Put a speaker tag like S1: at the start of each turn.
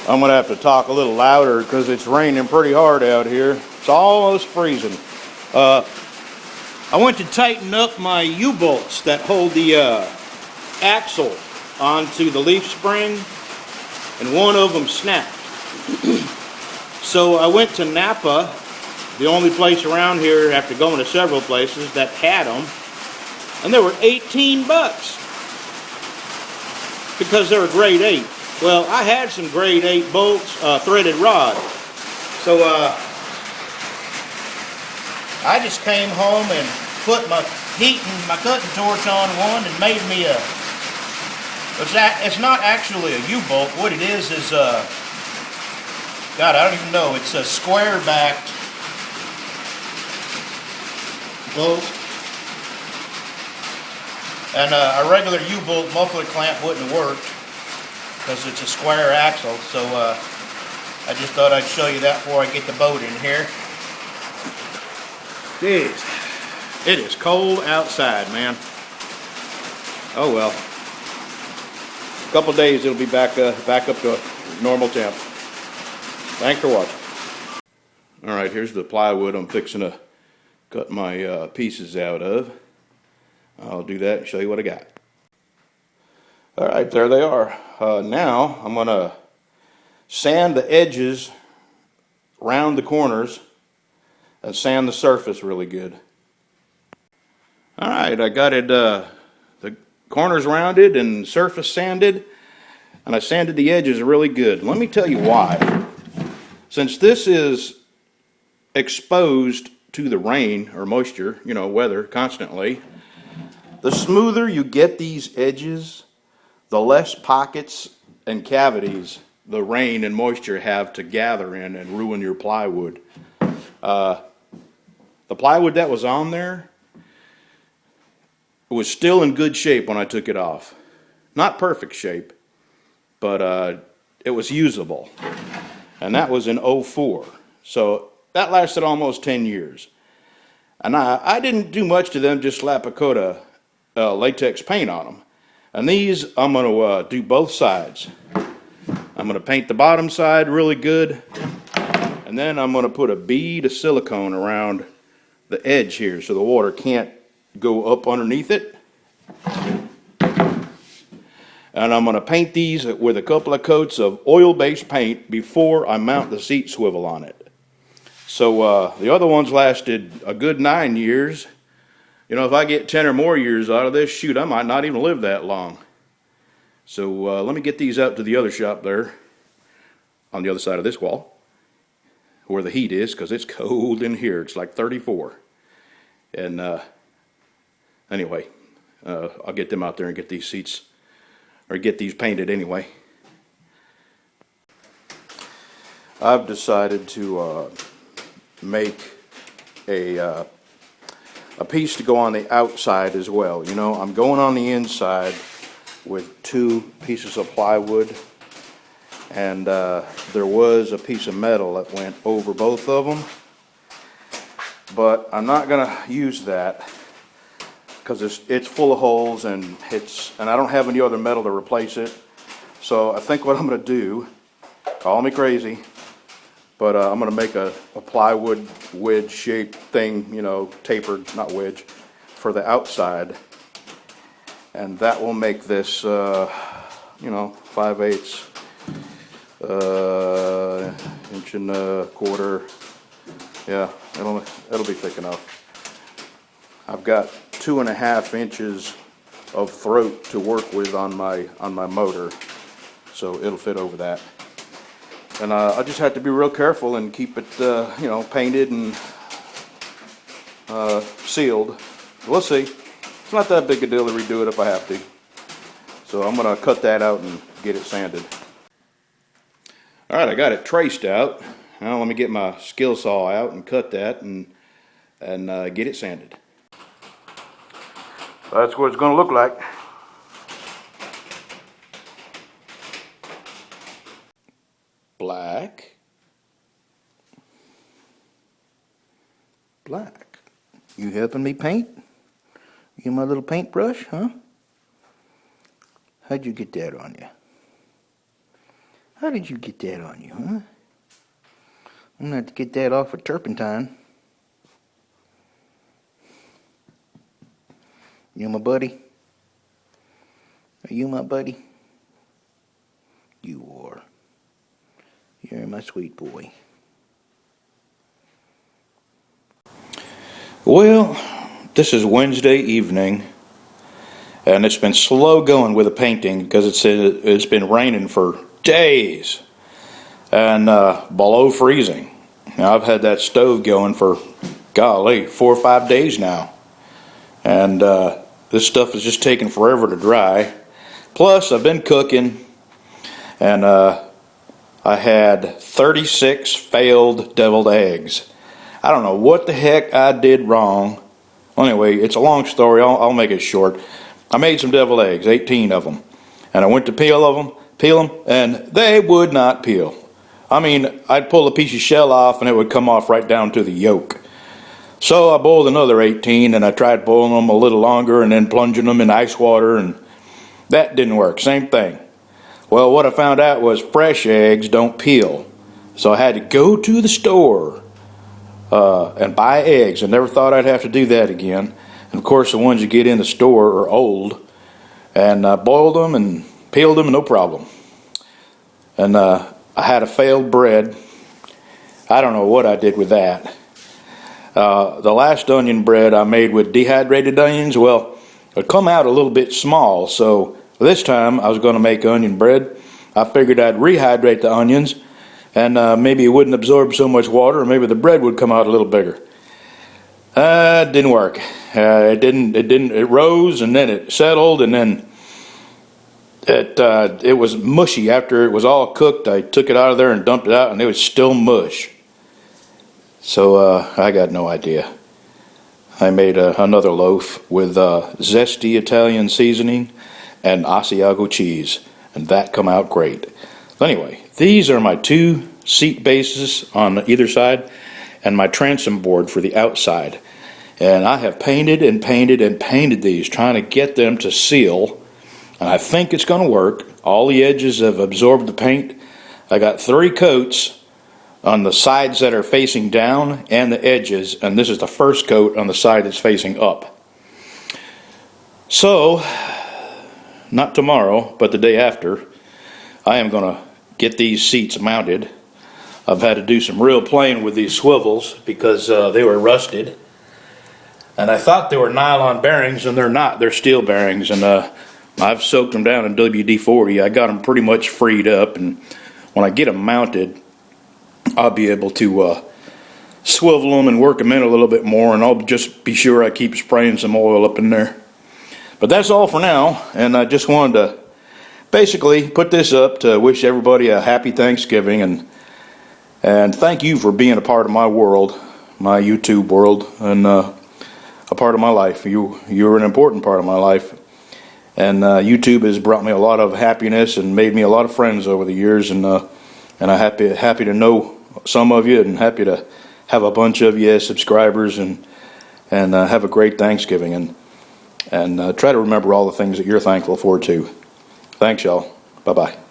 S1: I'm going to have to talk a little louder because it's raining pretty hard out here. It's almost freezing. I went to tighten up my U-bolts that hold the axle onto the leaf spring, and one of them snapped. So I went to Napa, the only place around here after going to several places that had them, and they were $18 because they were grade 8. Well, I had some grade 8 bolts, threaded rod. So I just came home and put my my cutting torch on one and made me a. It's not actually a U-bolt. What it is God, I don't even know. It's a square-backed bolt. And a regular U-bolt muffler clamp wouldn't have worked because it's a square axle. So I just thought I'd show you that before I get the boat in here. Jeez, it is cold outside, man. Oh well. A couple days it'll be back up to a normal temp. Thanks for watching. All right, here's the plywood I'm fixing to cut my pieces out of. I'll do that and show you what I got. All right, there they are. Now I'm going to sand the edges around the corners and sand the surface really good. All right, I got it, the corners rounded and surface sanded, and I sanded the edges really good. Let me tell you why. Since this is exposed to the rain or moisture, weather constantly, the smoother you get these edges, the less pockets and cavities the rain and moisture have to gather in and ruin your plywood. The plywood that was on there was still in good shape when I took it off. Not perfect shape, but it was usable. And that was in 04. So that lasted almost 10 years. And I didn't do much to them, just slap a coat of latex paint on them. And these, I'm going to do both sides. I'm going to paint the bottom side really good. And then I'm going to put a bead of silicone around the edge here so the water can't go up underneath it. And I'm going to paint these with a couple of coats of oil-based paint before I mount the seat swivel on it. So the other ones lasted a good 9 years. If I get 10 or more years out of this, shoot, I might not even live that long. So let me get these out to the other shop there on the other side of this wall where the heat is, because it's cold in here. It's like 34. And anyway, I'll get them out there and get these seats, or get these painted anyway. I've decided to make a piece to go on the outside as well. I'm going on the inside with 2 pieces of plywood, and there was a piece of metal that went over both of them, but I'm not going to use that because it's full of holes, and I don't have any other metal to replace it. So I think what I'm going to do, call me crazy, but I'm going to make a plywood wedge shaped thing, tapered, not wedge, for the outside. And that will make this, 5/8, inch and a quarter. Yeah, it'll be thick enough. I've got 2.5 inches of throat to work with on my motor, so it'll fit over that. And I just have to be real careful and keep it, painted and sealed. We'll see. It's not that big a deal to redo it if I have to. So I'm going to cut that out and get it sanded. All right, I got it traced out. Now let me get my skill saw out and cut that and get it sanded. That's what it's going to look like. Black. Black. You helping me paint? You my little paintbrush, huh? How'd you get that on you? How did you get that on you, huh? I'm gonna have to get that off with turpentine. You my buddy? Are you my buddy? You are. You're my sweet boy. Well, this is Wednesday evening, and it's been slow going with the painting because it's been raining for days and below freezing. Now, I've had that stove going for, golly, 4 or 5 days now, and this stuff is just taking forever to dry. Plus, I've been cooking, and I had 36 failed deviled eggs. I don't know what the heck I did wrong. Anyway, it's a long story. I'll make it short. I made some deviled eggs, 18 of them, and I went to peel them, and they would not peel. I mean, I'd pull a piece of shell off, and it would come off right down to the yolk. So I boiled another 18, and I tried boiling them a little longer, and then plunging them in ice water, and that didn't work. Same thing. Well, what I found out was fresh eggs don't peel, so I had to go to the store and buy eggs. I never thought I'd have to do that again. And of course, the ones you get in the store are old. And I boiled them and peeled them, no problem. And I had a failed bread. I don't know what I did with that. The last onion bread I made with dehydrated onions, well, it come out a little bit small. So this time I was going to make onion bread. I figured I'd rehydrate the onions, and maybe it wouldn't absorb so much water, or maybe the bread would come out a little bigger. It didn't work. It rose, and then it settled, and then it was mushy. After it was all cooked, I took it out of there and dumped it out, and it was still mush. So I got no idea. I made another loaf with zesty Italian seasoning and Asiago cheese, and that come out great. Anyway, these are my 2 seat bases on either side and my transom board for the outside. And I have painted and painted and painted these, trying to get them to seal. And I think it's going to work. All the edges have absorbed the paint. I got 3 coats on the sides that are facing down and the edges, and this is the first coat on the side that's facing up. So, not tomorrow, but the day after, I am going to get these seats mounted. I've had to do some real playing with these swivels because they were rusted. And I thought they were nylon bearings, and they're not. They're steel bearings, and I've soaked them down in WD-40. I got them pretty much freed up, and when I get them mounted, I'll be able to swivel them and work them in a little bit more, and I'll just be sure I keep spraying some oil up in there. But that's all for now, and I just wanted to basically put this up to wish everybody a happy Thanksgiving, and thank you for being a part of my world, my YouTube world, and a part of my life. You're an important part of my life, and YouTube has brought me a lot of happiness and made me a lot of friends over the years, and I'm happy to know some of you, and happy to have a bunch of you as subscribers, and have a great Thanksgiving, and try to remember all the things that you're thankful for too. Thanks, y'all. Bye-bye.